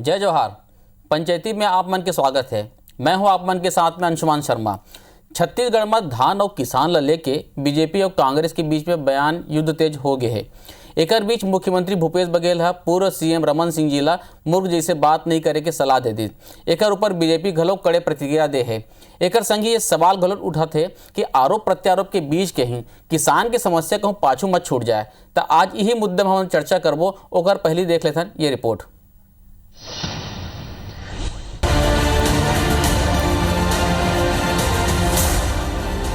जय जोहार। पंचायती में आप मन के स्वागत है। मैं हूं आप मन के साथ में अंशुमान शर्मा। छत्तीसगढ़ में धान और किसान ल लेके बीजेपी और कांग्रेस के बीच में बयान युद्ध तेज हो गए है। एकर बीच मुख्यमंत्री भूपेश बघेल है पूर्व सीएम रमन सिंह जी ला मूर्ख जैसे बात नहीं करे के सलाह दे दी। एकर ऊपर बीजेपी घलो कड़े प्रतिक्रिया दे है। एकर संग ही ये सवाल घलो उठत है कि आरोप प्रत्यारोप के बीच के ही किसान के समस्या कहूँ पाछू मत छूट जाए। तो आज यही मुद्दे में हम चर्चा करबो। ओकर पहली देख लेथन ये रिपोर्ट।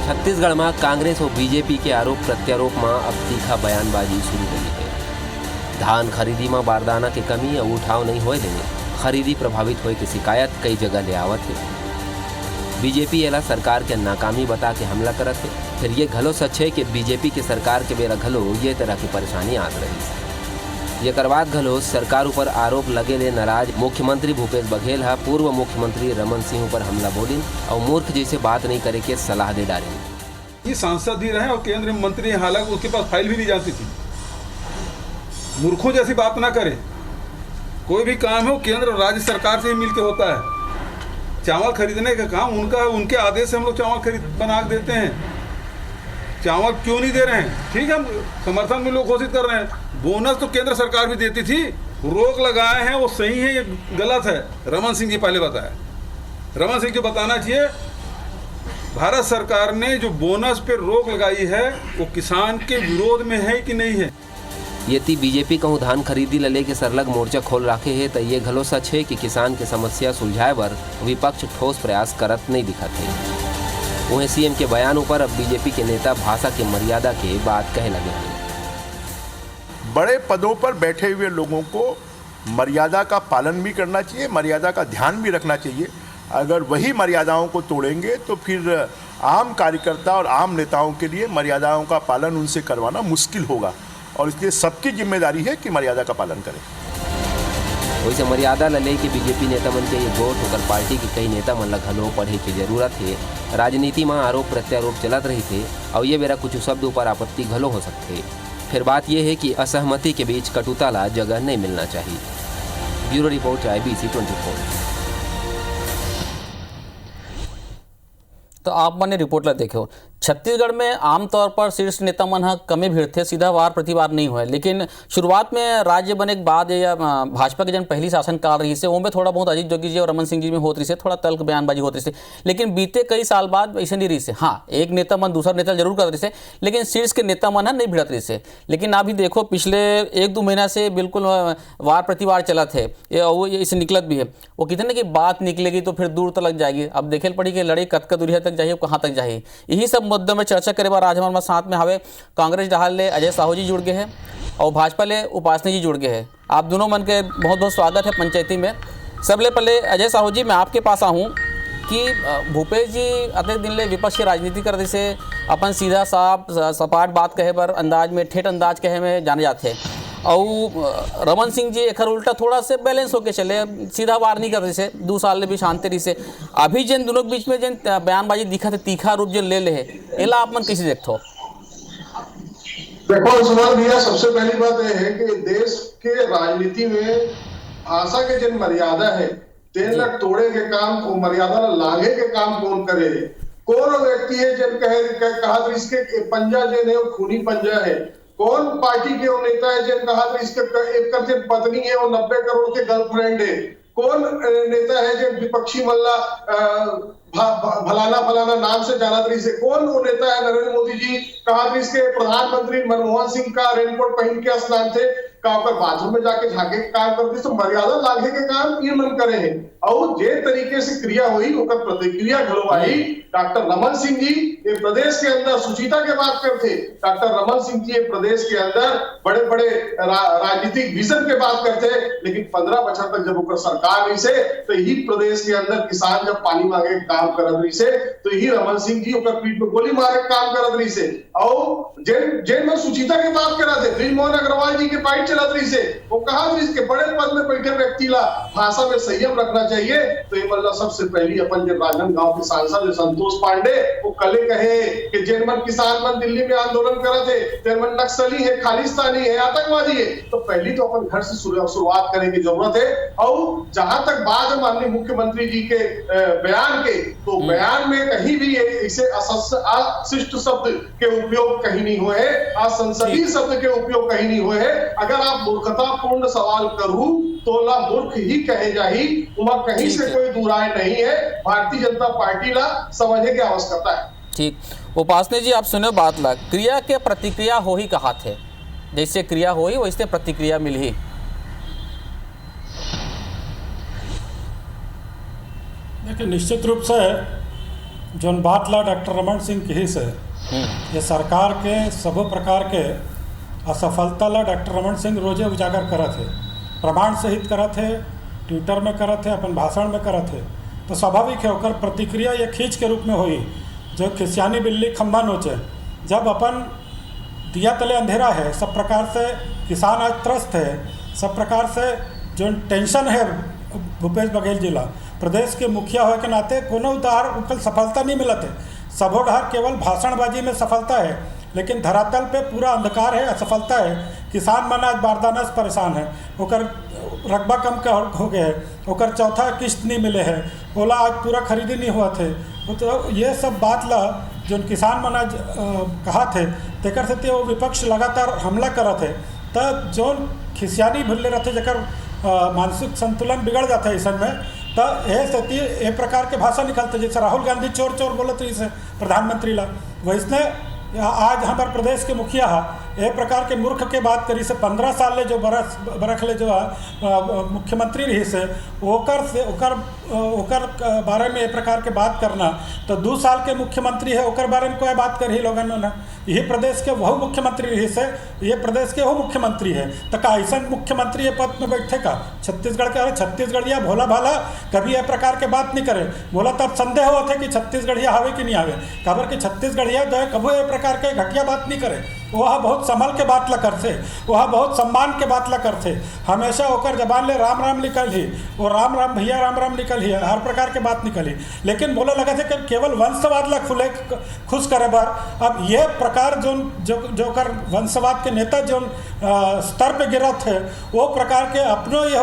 छत्तीसगढ़ में कांग्रेस और बीजेपी के आरोप प्रत्यारोप में अब तीखा बयानबाजी शुरू हो गई है। धान खरीदी में बारदाना की कमी और उठाव नहीं होए ले खरीदी प्रभावित होए की शिकायत कई जगह ले आवत है। बीजेपी एला सरकार के नाकामी बता के हमला करत है। फिर ये घलो सच है कि बीजेपी के सरकार के बेरा घलो ये तरह की परेशानी आत रही। ये करवात घलो सरकार ऊपर आरोप लगे ले नाराज मुख्यमंत्री भूपेश बघेल है पूर्व मुख्यमंत्री रमन सिंह पर हमला बोलिन और मूर्ख जैसे बात नहीं करे के सलाह दे डाली। ये सांसद ही रहे और केंद्रीय मंत्री, हालांकि उसके पास फाइल भी नहीं जाती थी। मूर्खों जैसी बात ना करे। कोई भी काम हो केंद्र और राज्य सरकार से ही मिलकर होता है। चावल खरीदने का काम उनका है, उनके आदेश से हम लोग चावल खरीद बना देते हैं। चावल क्यों नहीं दे रहे हैं? ठीक है, समर्थन में लोग घोषित कर रहे हैं। बोनस तो केंद्र सरकार भी देती थी। रोक लगाए हैं वो सही है, ये गलत है। रमन सिंह जी पहले बताया। रमन सिंह को बताना चाहिए भारत सरकार ने जो बोनस पे रोक लगाई है वो किसान के विरोध में है कि नहीं है। यदि बीजेपी कहूँ धान खरीदी लले के सरलग मोर्चा खोल रखे है तो ये घलो सच है कि किसान के समस्या सुलझाए बर विपक्ष ठोस प्रयास करत नहीं दिखत है। वहीं सीएम के बयान ऊपर अब बीजेपी के नेता भाषा के मर्यादा के बात कहे लगे हैं। बड़े पदों पर बैठे हुए लोगों को मर्यादा का पालन भी करना चाहिए, मर्यादा का ध्यान भी रखना चाहिए। अगर वही मर्यादाओं को तोड़ेंगे तो फिर आम कार्यकर्ता और आम नेताओं के लिए मर्यादाओं का पालन उनसे करवाना मुश्किल होगा और इसलिए सबकी जिम्मेदारी है कि मर्यादा का पालन करें। वैसे मर्यादा लले कि बीजेपी नेता मन के ये गोट होकर पार्टी के कई नेता मन ला घलो पढ़े की जरूरत है। राजनीति में आरोप प्रत्यारोप चलत रही थे और ये बेरा कुछ शब्द ऊपर आपत्ति घलो हो सकते। फिर बात यह है कि असहमति के बीच कटुता ला जगह नहीं मिलना चाहिए। Bureau report IBC 24। तो आप मैंने रिपोर्ट ला देखो। छत्तीसगढ़ में आमतौर पर शीर्ष नेता मन कमे भीड़ थे, सीधा वार प्रतिवार नहीं हुआ। लेकिन शुरुआत में राज्य बने के बाद या भाजपा के जन पहली शासनकाल रही से उनमें थोड़ा बहुत अजीत जोगी जी और रमन सिंह जी में होती से थोड़ा तल्क बयानबाजी होती से। लेकिन बीते कई साल बाद ऐसे नहीं रही से। हाँ, एक नेता मन दूसरा नेता जरूर कर रही से, लेकिन शीर्ष के नेता मन नहीं भिड़त रही से। लेकिन अभी देखो पिछले 1-2 महीना से बिल्कुल वार प्रतिवार चला थे। वो इसे निकलत भी है। वो कितने की बात निकलेगी तो फिर दूर तक जाएगी। अब देखे पड़ी कि लड़ाई कतका दूरिया तक जाइए, कहाँ तक जाए। यही सब मुद्दों में चर्चा करे बार आज हमारे साथ में हवे कांग्रेस डहाल ले अजय साहू जी जुड़ गए हैं और भाजपा ले उपासनी जी जुड़ गए हैं। आप दोनों मन के बहुत बहुत स्वागत है पंचायती में। सबले पहले अजय साहू जी मैं आपके पास आऊँ कि भूपेश जी अतने दिन ले विपक्ष की राजनीति कर से अपन सीधा साफ सपाट बात कहे पर अंदाज में ठेठ अंदाज कहे में जाने जाते हैं। और रमन सिंह जी एक उल्टा थोड़ा से बैलेंस होके चले, सीधा वार नहीं कर रही से 2 साल भी शांति रही से। अभी जिन दोनों के बीच में जिन बयानबाजी दिखा थे, तीखा रूप जो ले है, एला आप मन कैसे देखते हो? देखो सुमन भैया, सबसे पहली बात यह है कि देश के राजनीति में भाषा के जिन मर्यादा है तेन लग तोड़े के काम को मर्यादा लागे के काम कौन करे है? कौन व्यक्ति है जिन कहा इसके पंजा जिन है खूनी पंजा है? कौन पार्टी के वो नेता है जिन कहा इसके एक पत्नी है और 90 करोड़ के गर्लफ्रेंड है? कौन नेता है जिन विपक्षी मल्ला फलाना नाम से जाना रही से? कौन वो नेता है? नरेंद्र मोदी जी कहा इसके प्रधानमंत्री मनमोहन सिंह का रेनकोट पहन के स्नान थे, कहा पर बाथरूम में जाके झाके के काम करते तो मर्यादा लागे के काम ये मन करे हैं। और जे तरीके से क्रिया हुई ओकर प्रतिक्रिया घलवाई डॉक्टर रमन सिंह जी ये प्रदेश के अंदर सुचिता के बात करते। डॉक्टर रमन सिंह जी ये प्रदेश के अंदर बड़े बड़े राजनीतिक विजन के बात करते, लेकिन 15 बछर तक जब ओकर सरकार रही से तो यही प्रदेश के अंदर किसान जब पानी मांगे काम करत रही से तो यही रमन सिंह जी ओकर पीठ में गोली मारे काम करत रही से। और जेल में सुचिता की बात करा थे, ब्रिजमोहन अग्रवाल जी के पाइट करत रही से वो कहा रही के बड़े पद में बैठे व्यक्ति ला भाषा में संयम रखना चाहिए। तो ये मतलब सबसे पहली अपन जो राजनांदगांव के सांसद संतोष पांडे वो कले कहे कि जेनमन किसान मन दिल्ली में आंदोलन करा थे, जेनमन नक्सली है, खालिस्तानी है, आतंकवादी है, तो पहली तो अपन घर से शुरुआत करने की जरूरत है। और जहां तक बात है माननीय मुख्यमंत्री जी के बयान के, तो बयान में कहीं भी इसे अशिष्ट शब्द के उपयोग कहीं नहीं हुए है, असंसदीय शब्द के उपयोग कहीं नहीं हुए है। अगर आप मूर्खतापूर्ण सवाल करूं तो ला मूर्ख ही कहे जाही, उमा कहीं से कोई दुराय नहीं है। भारतीय जनता पार्टी ला समझने की आवश्यकता है। ठीक उपासनी जी, आप सुने बात ला, क्रिया के प्रतिक्रिया हो ही कहा थे, जैसे क्रिया हो ही वैसे प्रतिक्रिया मिल ही। देखिए निश्चित रूप से जोन बात ला डॉक्टर रमन सिंह की से ये सरकार के सब प्रकार के असफलता ला डॉक्टर रमन सिंह रोजे उजागर करत है, प्रमाण सहित करत है, ट्विटर में करत है, अपन भाषण में करत है। तो स्वाभाविक है ओकर प्रतिक्रिया ये खींच के रूप में हुई, जो खिसियानी बिल्ली खंभा नोचे। जब अपन दिया तले अंधेरा है, सब प्रकार से किसान आज त्रस्त है, सब प्रकार से जो टेंशन है भूपेश बघेल जिला प्रदेश के मुखिया होने के नाते कोनो उदार उकल सफलता नहीं मिलत है, सबोढार केवल भाषणबाजी में सफलता है, लेकिन धरातल पे पूरा अंधकार है, असफलता है। किसान मन आज बारदाना से परेशान है, ओकर रकबा कम हो गए है, ओकर चौथा किस्त नहीं मिले है, ओला आज पूरा खरीदी नहीं हुआ थे। तो ये सब बात ला जो किसान मन आज कहा थे तेकर से वो विपक्ष लगातार हमला करत है। तो जो खिसियानी भूले रहते जकर मानसिक संतुलन बिगड़ जाता है इस में, तो ये प्रकार के भाषा निकलते जैसे राहुल गांधी चोर चोर बोलत रही से प्रधानमंत्री ला, वैसने आज हमारे प्रदेश के मुखिया ए प्रकार के मूर्ख के बात करी से 15 साल ले जो बरख ले जो मुख्यमंत्री रही से ओकर बारे में ए प्रकार के बात करना, तो 2 साल के मुख्यमंत्री है ओकर बारे में कोई बात कर ही लोगन में ना, यही प्रदेश के वह मुख्यमंत्री रही से ये प्रदेश के वो मुख्यमंत्री है। तो का ऐसा मुख्यमंत्री ये पद में बैठे का छत्तीसगढ़ के? अरे छत्तीसगढ़िया भोला भाला कभी ये प्रकार के बात नहीं करे, बोला तब संदेह हुआ थे कि छत्तीसगढ़िया हवे कि नहीं हवे, खबर कि छत्तीसगढ़िया जो है कभी ये प्रकार के घटिया बात नहीं करे, वह बहुत संभल के बात ला करते, वह बहुत सम्मान के बात ला करते, हमेशा होकर जबान ले राम राम निकल ही, वो राम राम भैया राम राम निकल ही, हर प्रकार के बात निकली। लेकिन बोला लगा थे कि केवल वंशवाद ला खुश करे बार। अब ये प्रकार जो कर वंशवाद के नेता जो स्तर पे गिरा थे वो प्रकार के अपनों यह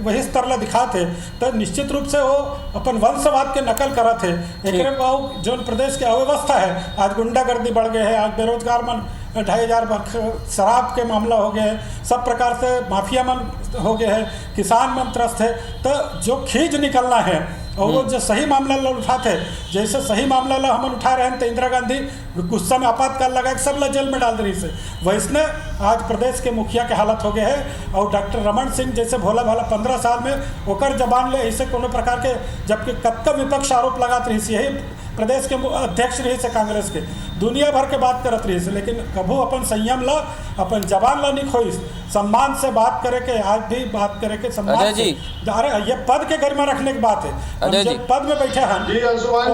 वही स्तर ला दिखाते, तो निश्चित रूप से वो अपन वंशवाद के नकल करा थे। एक जो प्रदेश की अव्यवस्था है, आज गुंडागर्दी बढ़ गए है, आज बेरोजगार मन 2500 शराब के मामला हो गए हैं, सब प्रकार से माफिया मन हो गए हैं, किसान मन त्रस्त है। तो जो खींच निकलना है और वो जो सही मामला ला उठाते, जैसे सही मामला ला हम उठा रहे हैं तो इंदिरा गांधी गुस्सा में आपातकाल लगा के सब ला जेल में डाल रही से, वैसने आज प्रदेश के मुखिया के हालत हो गए हैं। और डॉक्टर रमन सिंह जैसे भोला भाला 15 साल में ओकर जबान ले ऐसे कोनो प्रकार के, जबकि कत्ता विपक्ष आरोप लगात रही से, यही प्रदेश के अध्यक्ष रही से कांग्रेस के, दुनिया भर के बात करत रही से, लेकिन कभू अपन संयम ला अपन जबान ला नहीं खोई, सम्मान से बात करे के, आज भी बात करे के सम्मान से। अरे ये पद के गरिमा रखने की बात है, हम पद में बैठे हैं,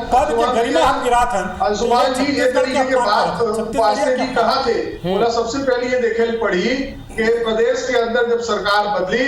पद के गरिमा हम गिरात हैं। अंशुमान जी ये तरीके के बात उपासने जी कहा थे, बोला सबसे पहले ये देखे पड़ी कि प्रदेश के अंदर जब सरकार बदली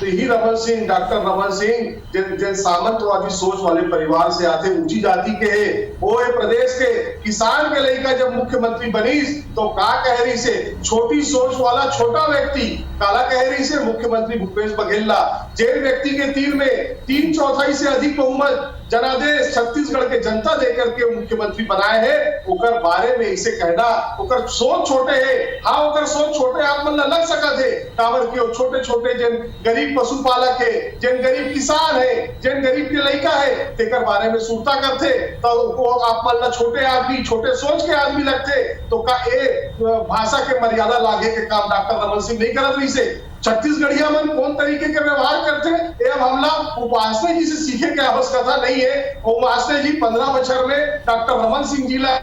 तो ही रमन सिंह, डॉक्टर रमन सिंह जिन सामंतवादी सोच वाले परिवार से आते, ऊंची जाति के है, वो प्रदेश के किसान के लड़का जब मुख्यमंत्री बनी तो का कह रही से छोटी सोच वाला छोटा व्यक्ति, काला कह रही से मुख्यमंत्री भूपेश बघेल ला, जेल व्यक्ति के तीर में 3/4 से अधिक बहुमत जनादेश छत्तीसगढ़ के जनता देकर के मुख्यमंत्री बनाए हैं, ओकर बारे में इसे कहना ओकर सोच छोटे है। हाँ ओकर सोच छोटे आप मन लग सका थे, काबर के छोटे छोटे जिन गरीब पशुपालक है, जिन गरीब किसान है, जिन गरीब के लड़का है, तेकर बारे में सुरता करते, तो आप मन छोटे आदमी, छोटे सोच के आदमी लगते, तो का ए भाषा के मर्यादा लागे के काम डॉक्टर रमन सिंह नहीं करत रही से। छत्तीसगढ़िया मन कौन तरीके के व्यवहार करते ये हमला उपासने जी से सीखे के आवश्यकता नहीं है। उपासने जी 15 बछर में डॉक्टर रमन सिंह जी ला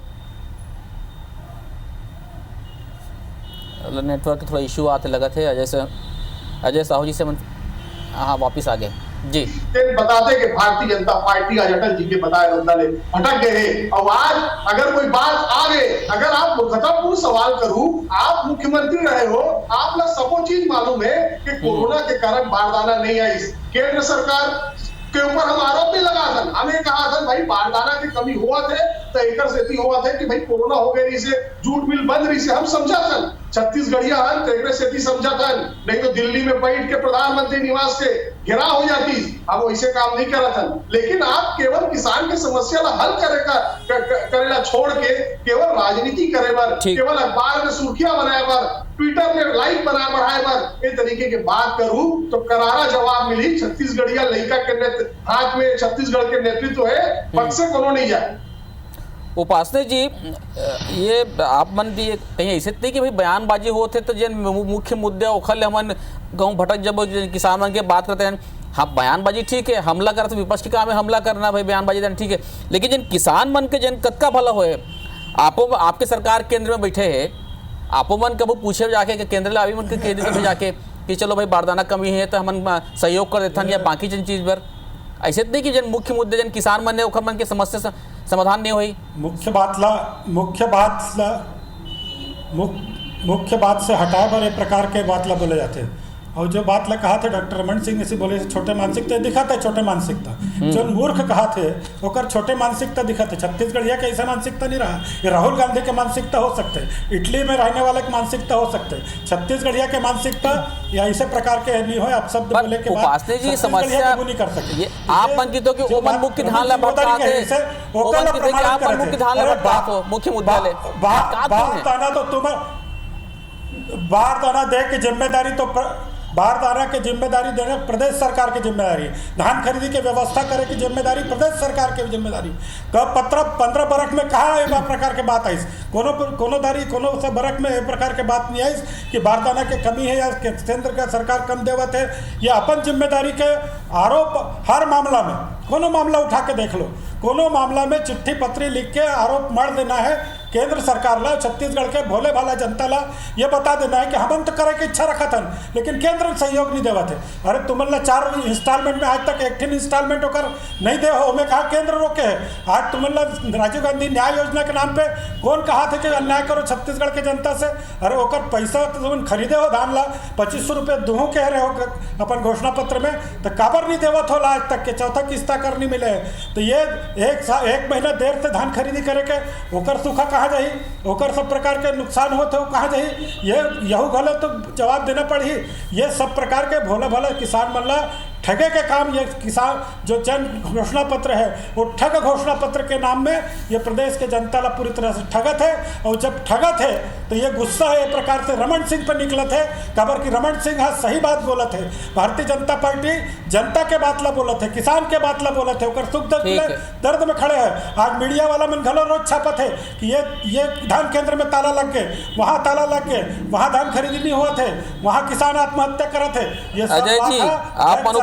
नेटवर्क थोड़ा इशू आते लगा थे। अजय साहू जी से हाँ वापिस आ गए। जी बताते कि भारतीय जनता पार्टी आज अटल जी के बताए बंदा ले भटक गए हैं। और आज अगर कोई बात आ गए, अगर आप मूर्खतापूर्ण सवाल करूं, आप मुख्यमंत्री रहे हो, आप लोग सबको चीज मालूम है कि कोरोना के कारण बारदाना नहीं आई। केंद्र सरकार के ऊपर हम आरोप भी लगा था, हमें कहा था भाई बारदाना की कमी हुआ थे तो एक से हुआ था कि भाई कोरोना हो गई से जूट मिल बंद रही से हम समझा था, छत्तीसगढ़िया हन तेरे से समझा था, नहीं तो दिल्ली में बैठ के प्रधानमंत्री निवास के घेराव हो जाती, हम वैसे काम नहीं करा था। लेकिन आप केवल किसान की समस्या ला हल करेला छोड़ के केवल राजनीति करे बर, केवल अखबार में सुर्खियां बनाए बर, ट्विटर में लाइक बढ़ाए बर इस तरीके की बात करूं तो करारा जवाब मिली। छत्तीसगढ़िया लड़का के हाथ में छत्तीसगढ़ के नेतृत्व है, पद से कोनो नहीं जाए। उपासने जी, ये आप मन भी कहीं ऐसे नहीं कि भाई बयानबाजी होते तो जिन मुख्य मुद्दे उखल हमन गाँव भटक जब किसान मन के बात करते हैं, हाँ बयानबाजी ठीक है, हमला करते विपक्ष के काम है हमला करना, भाई बयानबाजी देना ठीक है, लेकिन जिन किसान मन के जिन कतका भला होए, आपके सरकार केंद्र में बैठे है, आपो मन कबू पूछे जाके कि केंद्र ला अभी मन के केंद्र में जाके कि चलो भाई बारदाना कमी है तो हमन सहयोग कर देथन या बाकी जिन चीज पर ऐसे नहीं कि जिन मुख्य मुद्दे जिन किसान मन ने ओखर मन के समस्या समाधान नहीं हुई। मुख्य बात से हटाए बर एक प्रकार के बात ला बोले जाते हैं। और जो बात ला कहा थे डॉक्टर रमन सिंह ऐसे बोले छोटे मानसिकता दिखाते छोटे मानसिकता, जो मूर्ख कहा थे ओकर छोटे मानसिकता दिखाते। छत्तीसगढ़ का ऐसा मानसिकता नहीं रहा, ये राहुल गांधी के मानसिकता हो सकते, इटली में रहने वाले की मानसिकता हो सकते, छत्तीसगढ़िया के मानसिकता या ऐसे प्रकार के नहीं हो। आप शब्द बोले के बाद जी समस्या नहीं कर सकते आप मन की तो कि ओमन मुख्य धान ला भटकाते ओमन की देखिए आप मुख्य धान ला भटकाते मुख्य मुद्दा ले बारदाना तो तुम बारदाना दे की जिम्मेदारी तो बारदाना की जिम्मेदारी देना प्रदेश सरकार की जिम्मेदारी, धान खरीदी की व्यवस्था करे की जिम्मेदारी प्रदेश सरकार की जिम्मेदारी। कब 15 बरख में कहा एक प्रकार के बात आई, कोनो से बरख में एक प्रकार के बात नहीं आई कि बारदाना की कमी है या केंद्र का सरकार कम देवत है। ये अपन जिम्मेदारी के आरोप हर मामला में, कोनो मामला उठा के देख लो, कोनो मामला में चिट्ठी पत्री लिख के आरोप मर देना है केंद्र सरकार ला, छत्तीसगढ़ के भोले भाला जनता ला ये बता देना है कि हम तो करे की इच्छा रखा था लेकिन केंद्र सहयोग नहीं देवा थे। अरे तुमन ला 4 इंस्टॉलमेंट में आज तक एक इंस्टॉलमेंट होकर नहीं दे हो, मैं कहा केंद्र रोके है। आज तुमन ला राजीव गांधी न्याय योजना के नाम पे कौन कहा थे कि अन्याय करो छत्तीसगढ़ के जनता से। अरे ओकर पैसा तुम खरीदे हो धान ला 2500 रुपये दूहों कह रहे हो अपन घोषणा पत्र में, तो काबर नहीं देवत हो आज तक के चौथा किस्ता कर नहीं मिले। तो ये एक महीना देर से धान खरीदी करे के ओकर सूखा कहाँ जाही, ओकर सब प्रकार के नुकसान होते हो कहाँ जाही, ये यहू गलत तो जवाब देना पड़ी। ये सब प्रकार के भोला भाला किसान मल्ला ठगे के काम, ये किसान जो जन घोषणा पत्र है वो ठग घोषणा पत्र के नाम में ये प्रदेश के जनता ला पूरी तरह से ठगत है। और जब ठगत है तो ये गुस्सा है एक प्रकार से रमन सिंह पर निकलत है, खबर की रमन सिंह हाँ सही बात बोलत है। भारतीय जनता पार्टी जनता के बात ला बोलत है, किसान के बात ला बोलत है, ओकर सुख दर्द में खड़े है। आज मीडिया वाला मन घलो रोज छापत है कि ये धान केंद्र में ताला लग गए, वहाँ ताला लग गए, वहाँ धान खरीदी नहीं हुआ थे, वहाँ किसान आत्महत्या करत है। ये अजय जी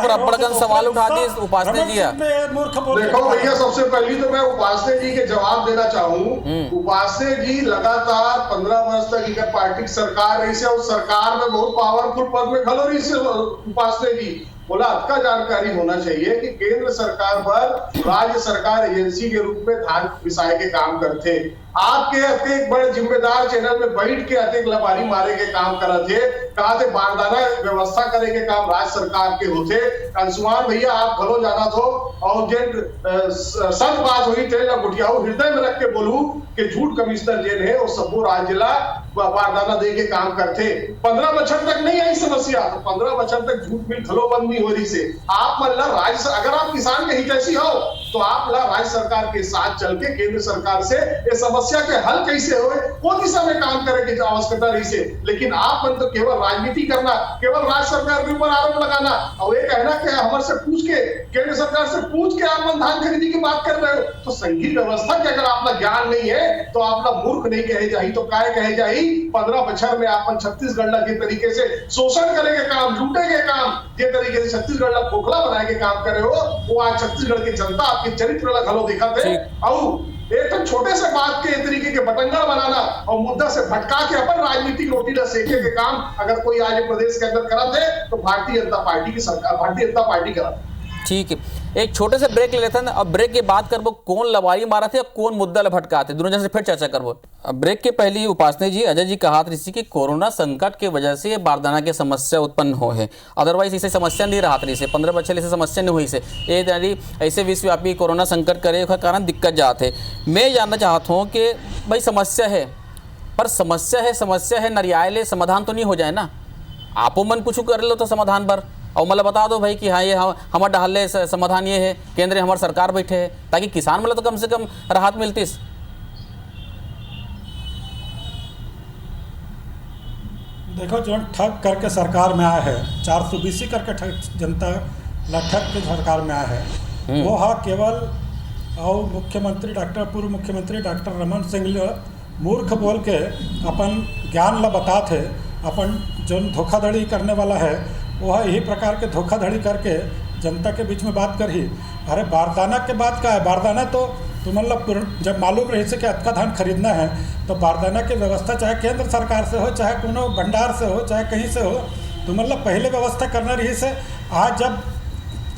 आप बड़गन सवाल उठा दिए उपासने जी। देखो भैया, सबसे पहले तो मैं उपासने जी के जवाब देना चाहूँ। उपासने जी लगातार 15 वर्ष तक इधर पार्टी की सरकार रही से और सरकार में बहुत पावरफुल पद में खलो रही से उपासने जी। बोला आपका जानकारी होना चाहिए कि केंद्र सरकार पर राज्य सरकार एजेंसी के रूप में धान पिसाई के काम करते। आपके अत्येक बड़े जिम्मेदार चैनल में बैठ के अत्येक लबारी मारे के काम करा थे, कहा थे बारदाना व्यवस्था करे के काम राज्य सरकार के होते। अंशुमान भैया आप घलो जाना थो और जिन सच बात हुई थे गुटियाऊ हृदय में रख के बोलू कि झूठ कमिश्नर जेन है वो सबो राज्य ला बारदाना दे के काम करते। 15 बछर तक नहीं आई समस्या, तो 15 बछर तक झूठ मिल खलो बंद नहीं हो रही से। आप मतलब राज्य अगर आप किसान के हितैषी हो तो आप राज्य सरकार के साथ चल के केंद्र सरकार से ये समस्या के हल कैसे हो वो दिशा में काम करे की आवश्यकता रही से। लेकिन आप मन तो केवल राजनीति करना, केवल राज्य सरकार के ऊपर आरोप लगाना और ये कहना कि हमारे से पूछ के केंद्र सरकार से पूछ के आप मन धान खरीदी की बात कर रहे हो। तो संघीय व्यवस्था के अगर आपका ज्ञान नहीं है तो आपका मूर्ख नहीं कहे जाही तो काय कहे जाही। 15 बछर में आप छत्तीसगढ़ ला जिस तरीके से शोषण करे के काम, लूटे के काम, जिस तरीके से छत्तीसगढ़ ला खोखला बनाए के काम करे हो वो आज छत्तीसगढ़ की जनता आपके चरित्र ला घलो दिखा थे। और एक तो छोटे से बात के तरीके के बटंगड़ बनाना और मुद्दा से भटका के अपन राजनीतिक रोटी ला सेके के काम अगर कोई आज प्रदेश के अंदर करा थे तो भारतीय जनता पार्टी की सरकार, भारतीय जनता पार्टी करा। ठीक है, एक छोटे से ब्रेक ले लेते हैं। अब ब्रेक के बाद करबो कौन लवारी मारा थे और कौन मुद्दा ल भटकाते दोनों जन से फिर चर्चा करबो। अब ब्रेक के पहले ही उपासना जी, अजय जी कहा ऋषि कि कोरोना संकट के वजह से ये बारदाना की समस्या उत्पन्न हो है, अदरवाइज इसे समस्या नहीं रहा रही से 15 बच्चे से समस्या नहीं हुई से ये दारी ऐसे विश्वव्यापी कोरोना संकट करे का कारण दिक्कत जाते। मैं जानना चाहता हूँ कि भाई समस्या है, पर समस्या है नरियाले समाधान तो नहीं हो जाए ना। आपो मन कुछ कर लो तो समाधान पर और मतलब बता दो भाई कि हाँ ये हमारे डाले समाधान ये है, केंद्र हमारे सरकार बैठे है, ताकि किसान मतलब तो कम से कम राहत मिलती। देखो जो ठग करके सरकार में आया है 420 करके ठग जनता ठग के सरकार में आया है वो हा केवल और मुख्यमंत्री पूर्व मुख्यमंत्री डॉक्टर रमन सिंह मूर्ख बोल के अपन ज्ञान ला बता थे अपन जो धोखाधड़ी करने वाला है वह यही प्रकार के धोखाधड़ी करके जनता के बीच में बात कर ही। अरे बारदाना के बाद का है, बारदाना तो मतलब जब मालूम रही से कि अतका धान खरीदना है तो बारदाना की व्यवस्था चाहे केंद्र सरकार से हो, चाहे कोनो भंडार से हो, चाहे कहीं से हो, तो मतलब पहले व्यवस्था करना रही से। आज जब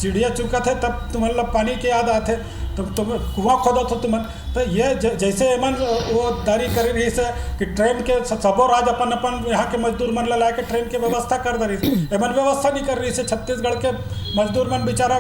चिड़िया चुका थे तब तो मतलब पानी के याद आते तुम कुआं खोदो तो तुम तो ये जैसे एमन वो दारी करे रही से कि ट्रेन के सबो राज अपन यहाँ के मजदूर मन ला के ट्रेन की व्यवस्था कर दे रही एमन व्यवस्था नहीं कर रही से। छत्तीसगढ़ के मजदूर मन बेचारा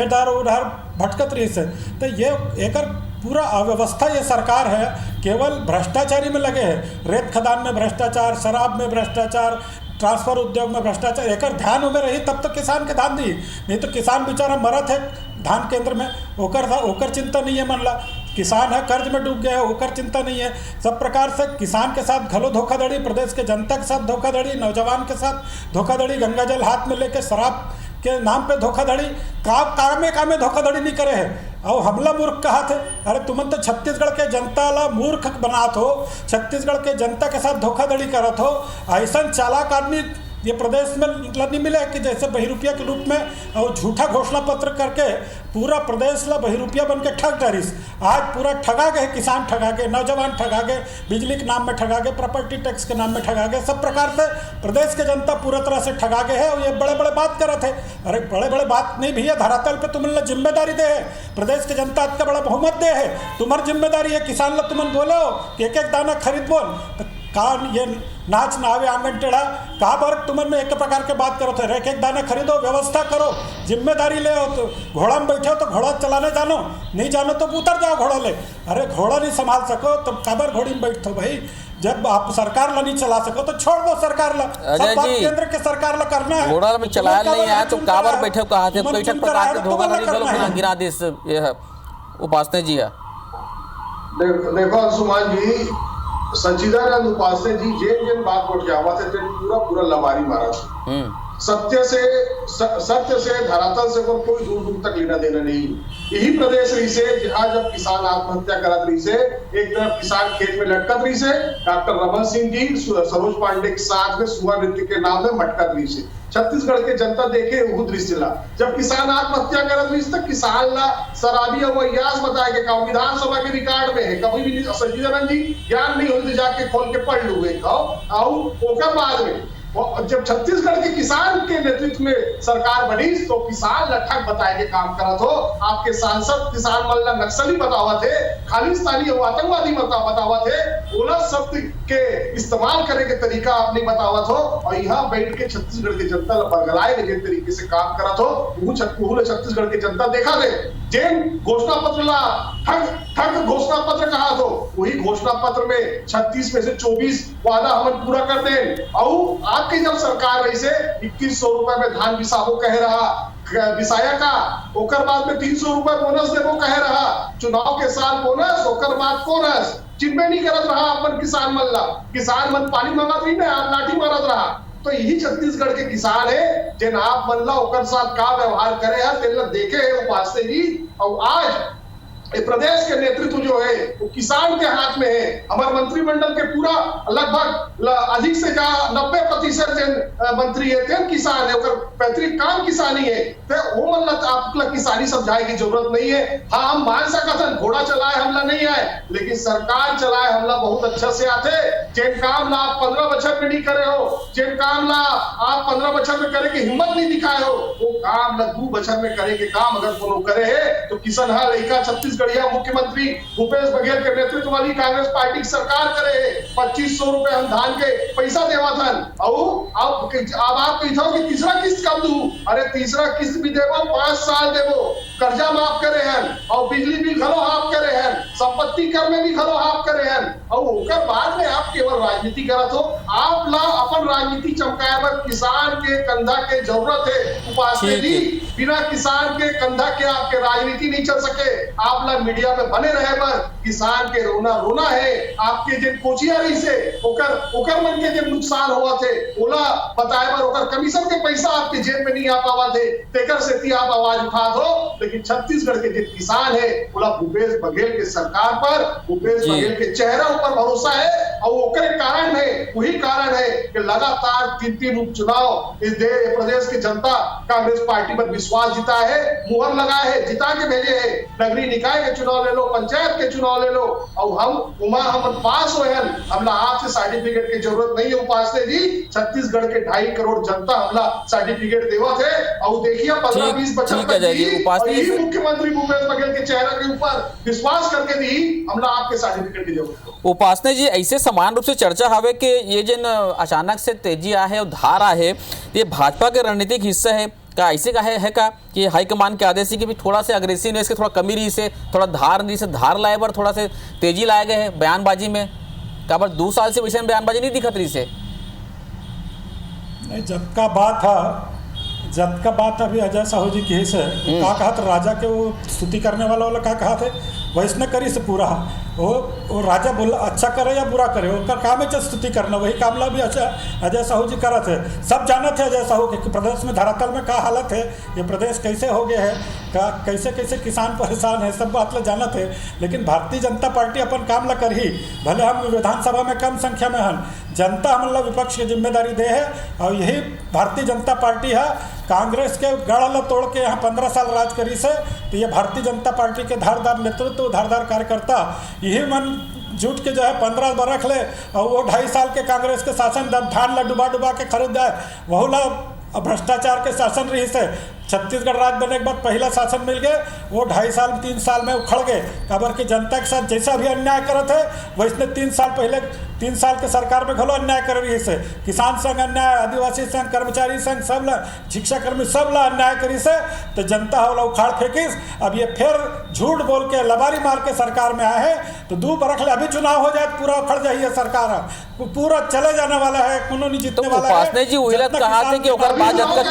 इधर उधर भटकत रही से। तो ये एक पूरा अव्यवस्था ये सरकार है, केवल भ्रष्टाचारी में लगे है। रेत खदान में भ्रष्टाचार, शराब में भ्रष्टाचार, ट्रांसफर उद्योग में भ्रष्टाचार। एक ध्यान में रही तब तो किसान के धान दी, नहीं तो किसान बेचारा मरत है धान केंद्र में, ओकर चिंता नहीं है। मन ला किसान है कर्ज में डूब गया है, ओकर चिंता नहीं है। सब प्रकार से किसान के साथ घलो धोखाधड़ी, प्रदेश के जनता के साथ धोखाधड़ी, नौजवान के साथ धोखाधड़ी, गंगा जल हाथ में लेके शराब के नाम पे धोखाधड़ी, कामे धोखाधड़ी नहीं करे है। और हमला मूर्ख कहा थे, अरे तुमन तो छत्तीसगढ़ के जनता ला मूर्ख बनात हो, छत्तीसगढ़ के जनता के साथ धोखाधड़ी करत हो। ऐसा चालाक आदमी ये प्रदेश में नहीं मिले कि जैसे बहिरुपिया के रूप में और झूठा घोषणा पत्र करके पूरा प्रदेश ला बहिरुपिया बन के ठग डरिस। आज पूरा ठगा गए, किसान ठगा गए, नौजवान ठगा गए, बिजली के नाम में ठगा गए, प्रॉपर्टी टैक्स के नाम में ठगा गए। सब प्रकार से प्रदेश के जनता पूरा तरह से ठगा गए है। और ये बड़े बड़े बात कर रहे थे, अरे बड़े बड़े बात नहीं भैया, धरातल पे तुमने जिम्मेदारी दे है, प्रदेश के जनता का बड़ा बहुमत दे है, तुम्हारी जिम्मेदारी है। किसान ला तुमन बोलो कि एक दाना खरीद बोल का ये नाच ना आवे आंगन टेढ़ा कहा पर तुमन में एक प्रकार के बात करो थे, एक दाना खरीदो, व्यवस्था करो, जिम्मेदारी ले हो। तो घोड़ा में बैठे हो तो घोड़ा चलाने जानो, नहीं जानो तो उतर जाओ घोड़ा ले। अरे घोड़ा नहीं संभाल सको तो काबर घोड़ी में बैठो भाई। जब आप सरकार ला नहीं चला सको तो छोड़ दो सरकार ला, सब बात केंद्र के सरकार ला करना है। घोड़ा में चलाया नहीं आया तो काबर बैठे कहा थे, बैठक प्रकार के धोखाधड़ी गलो गिरा दिस ये उपासना जी है। देखो सुमान जी, सच्चिदानंद उपासने जी जेन बात उठ जावा थे पूरा लबारी मारा था। सत्य से धरातल से कोई दूर दूर तक लेना देना नहीं। यही प्रदेश रही से जहाँ जब किसान आत्महत्या करत रही से, एक तरफ किसान खेत में लटकत रही से, डॉक्टर रमन सिंह जी सरोज पांडे के साथ में सुहा नृत्य के नाम में मटकत रही से। छत्तीसगढ़ के जनता देखे वो दृश्य ला, जब किसान आत्महत्या करत रही तक किसान ला शराबी और अयास बताए के का विधानसभा के रिकॉर्ड में है। कभी भी सच्चिदानंद जी ज्ञान नहीं होते जाके खोल के पढ़ लूगे और बाद में जब छत्तीसगढ़ के किसान के नेतृत्व में सरकार बनी तो किसान लठक बताए के काम करत हो। आपके सांसद किसान मल्ला नक्सली बतावा थे, खालिस्तानी और आतंकवादी बतावा थे, ओला शब्द के इस्तेमाल करे के तरीका आप नहीं बतावत हो। और यहाँ बैठ के छत्तीसगढ़ के जनता बरगलाए के तरीके से काम करत हो। वो छत्तीसगढ़ के जनता देखा गए जेन घोषणा पत्र ला ठग घोषणा पत्र कहा तो वही घोषणा पत्र में 36 में से 24 वादा हम पूरा कर दें। और आपकी जब सरकार रही से 2100 रुपए में धान बिसाबो कह रहा बिसाया का, ओकर बाद में 300 रुपए बोनस देवो कह रहा, चुनाव के साल बोनस, ओकर बाद बोनस जिनमें नहीं करत रहा अपन किसान मल्ला, किसान मन पानी मंगत रही ना, आप लाठी मारत रहा। तो यही छत्तीसगढ़ के किसान है जिन आप मल्ला ओकर साथ का व्यवहार करे है तेल देखे है उपासने जी। और आज प्रदेश के नेतृत्व जो है वो किसान के हाथ में है। हमारे मंत्रिमंडल के पूरा लगभग अधिक से 90% मंत्री है किसान है, पैतृक काम किसानी है। तो वो मतलब आपको किसानी समझाए की जरूरत नहीं है। हाँ हम मान सकते घोड़ा चलाए हमला नहीं आए, लेकिन सरकार चलाए हमला बहुत अच्छा से आते। जेन काम ला आप 15 बछर में नहीं करे हो, जेन काम ला आप 15 बछर में करे की हिम्मत नहीं दिखाए हो, वो काम ला 2 बछर में करे के काम अगर कोनो करे है तो किशन हा लड़का छत्तीसगढ़िया मुख्यमंत्री भूपेश बघेल के नेतृत्व वाली कांग्रेस पार्टी की सरकार करे है। 2500 रुपए हम धान के पैसा देवा था, अब आप कहो कि तीसरा किस्त कब दू? अरे तीसरा किस्त भी देवो, 5 साल देवो, कर्जा माफ करे हैं और बिजली बिल घलो हाफ करे हैं, संपत्ति कर में भी घलो हाफ करे हैं, और ओकर बाद में आप केवल राजनीति करत हो। आप ला अपन राजनीति चमकाए बर किसान के कंधा के जरूरत है। उपासने जी, बिना किसान के कंधा के आपके राजनीति नहीं चल सके। आप ला मीडिया में बने रहे पर किसान के रोना रोना है। आपके जिन कोचियारी से ओकर मन के जिन नुकसान हुआ थे ओला बताए बर ओकर कमीशन के पैसा आपके जेब में नहीं आ पावा थे, तेकर से थी आप आवाज उठा दो। लेकिन छत्तीसगढ़ के जिन किसान है ओला भूपेश बघेल के सरकार पर, भूपेश बघेल के चेहरा ऊपर भरोसा है, और ओकर कारण है, वही कारण है कि लगातार 3 उपचुनाव इस प्रदेश की जनता कांग्रेस पार्टी पर विश्वास जिता है, मुहर लगाए है, जिता के भेजे है। नगरीय निकाय के चुनाव ले लो, पंचायत के चुनाव ले लो, और हम पास हुए हैं। हमला आपसे सर्टिफिकेट की जरूरत नहीं है उपासने जी। छत्तीसगढ़ के 2.5 करोड़ जनता हमला सर्टिफिकेट देवत है, और देखिए 15-20 बच्चों मुख्यमंत्री भूपेश बघेल के चेहरा के ऊपर विश्वास करके दी हमला आपके सर्टिफिकेट की जरूरत। उपासने जी, ऐसे समान रूप से चर्चा हवे कि ये जिन अचानक से तेजी आ है और धार आ है, ये भाजपा के रणनीतिक हिस्सा है का? ऐसे का है का कि हाईकमान के आदेश की भी थोड़ा से अग्रेसिवनेस के थोड़ा कमी रही से, थोड़ा धार लाए पर थोड़ा से तेजी लाए गए हैं बयानबाजी में? का पर 2 साल से वैसे में बयानबाजी नहीं दिखत रही से? नहीं, जब का बात अभी अजय साहू जी की से कहा था राजा के वो स्तुति करने वाला क्या कहा थे वैष्णव करी से पूरा वो राजा बोला अच्छा करे या बुरा करे, उसका काम है स्तुति करना, वही कामला भी अच्छा अजय साहू जी करा थे। सब जाना थे अजय साहू के प्रदेश में धरातल में क्या हालत है, ये प्रदेश कैसे हो गया है, कैसे कैसे किसान परेशान है, सब बात ला जाना थे। लेकिन भारतीय जनता पार्टी अपन काम ला कर ही, भले हम विधानसभा में कम संख्या में हैं, जनता हमला विपक्ष की जिम्मेदारी दे है, और यही भारतीय जनता पार्टी है। कांग्रेस के गढ़ ला तोड़ के यहाँ 15 साल राज करी से, तो ये भारतीय जनता पार्टी के धारदार नेतृत्व, धारदार कार्यकर्ता यही मन जुट के जो है 15 बरख ले, और वो 2.5 साल के कांग्रेस के शासन धान ला डुबा के खरीद है, वह ला भ्रष्टाचार के शासन रही से। छत्तीसगढ़ राज्य बनने के बाद पहला शासन मिल गए, वो 2.5 साल 3 साल में उखड़ गए। खबर की जनता के साथ जैसा भी अन्याय करते थे वैसे 3 साल पहले 3 साल के सरकार में घलो अन्याय कर रही से। किसान संघ अन्याय, आदिवासी संघ, कर्मचारी संघ सब ला, शिक्षा कर्मी सब ला अन्याय करी से, तो जनता होला उखाड़ फेंकिस। अब ये फिर झूठ बोल के लबारी मार के सरकार में आए हैं, तो 2 बरख ले अभी चुनाव हो जाए पूरा उखड़ जाइए सरकार, पूरा चले जाने वाला है, कोनो नहीं जीतने वाला है। उपासने जी वही कहा थे कि ओकर बाद जब तक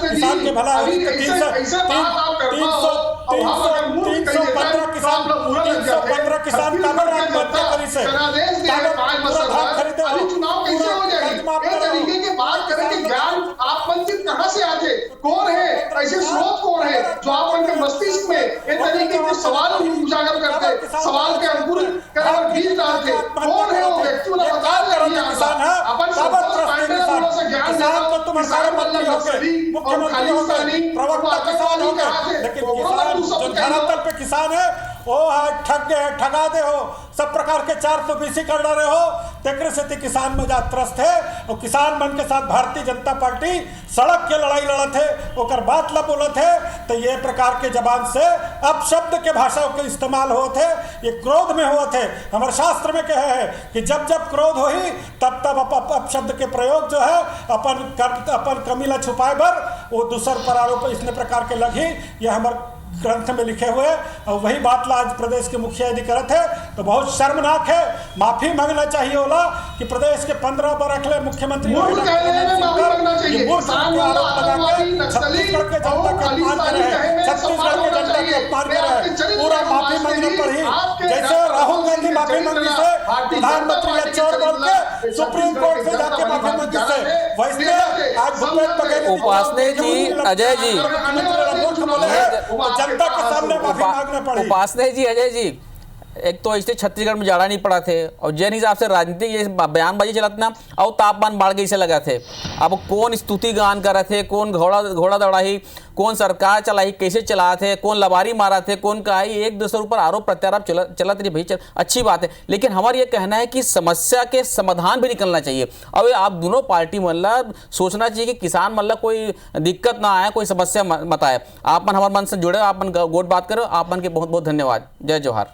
किसान के भला 315 किसान काबर आत्महत्या करी से, आप वंचित कहां से आते, कौन है, ऐसे स्रोत कौन है जो आप उनके मस्तिष्क में इन तरीके के सवाल उजागर करते, सवाल के अंकुर कर बीज डालते, कौन है वो व्यक्ति? किसान है मुख्यमंत्री हो गए, प्रवक्ता किसान हो गए, लेकिन किसान जो धरातल पे किसान है वो ठग गए, ठगा दे हो, सब प्रकार के 420 कर डाले हो, तेकरे से किसान में जा त्रस्त है। और किसान मन के साथ भारतीय जनता पार्टी सड़क के लड़ाई लड़त है, ओकर बात ला बोलत है, तो ये प्रकार के जबान से अपशब्द के भाषा के इस्तेमाल होते है, ये क्रोध में होते है। हमारे शास्त्र में कहे है कि जब जब क्रोध हो ही तब तब अपशब्द के प्रयोग जो है अपन कमीला छुपाए बर वो दूसर पर आरोप इसने प्रकार के लगी, ये हमारे ग्रंथ में लिखे हुए, और वही बात ला आज प्रदेश के मुखिया यदि करत है तो बहुत शर्मनाक है। माफी मांगना चाहिए होला कि प्रदेश के 15 बरख ले मुख्यमंत्री छत्तीसगढ़ के जनता के अपमान करे हैं, छत्तीसगढ़ के जनता के अपमान करे हैं, पूरा माफी मांगने पर ही, जैसे राहुल गांधी माफी मांगने से प्रधानमंत्री या चोर बोल के सुप्रीम कोर्ट से जाके माफी मांगने से, वैसे आज भूपेश बघेल उपासने जी, अजय जी, जनता के सामने माफी मांगना पड़ी। उपासने जी, अजय जी, एक तो ऐसे छत्तीसगढ़ में जाड़ा नहीं पड़ा थे और जिन हिसाब से राजनीतिक ये बयानबाजी चलत ना और तापमान बढ़ गई से लगा थे। अब कौन स्तुति गान कर रहे थे, कौन घोड़ा दौड़ाही, कौन सरकार चलाई, कैसे चला थे, कौन लबारी मारा थे, कौन कहा, एक दूसरे ऊपर आरोप प्रत्यारोप चलत रही भाई, अच्छी बात है। लेकिन हमारा ये कहना है कि समस्या के समाधान भी निकलना चाहिए। अब आप दोनों पार्टी मतलब सोचना चाहिए कि किसान मतलब कोई दिक्कत ना आए, कोई समस्या मत आए। आप मन हमारे मन से जुड़े, आप मन गोट बात करो, आप मन के बहुत बहुत धन्यवाद। जय जोहार।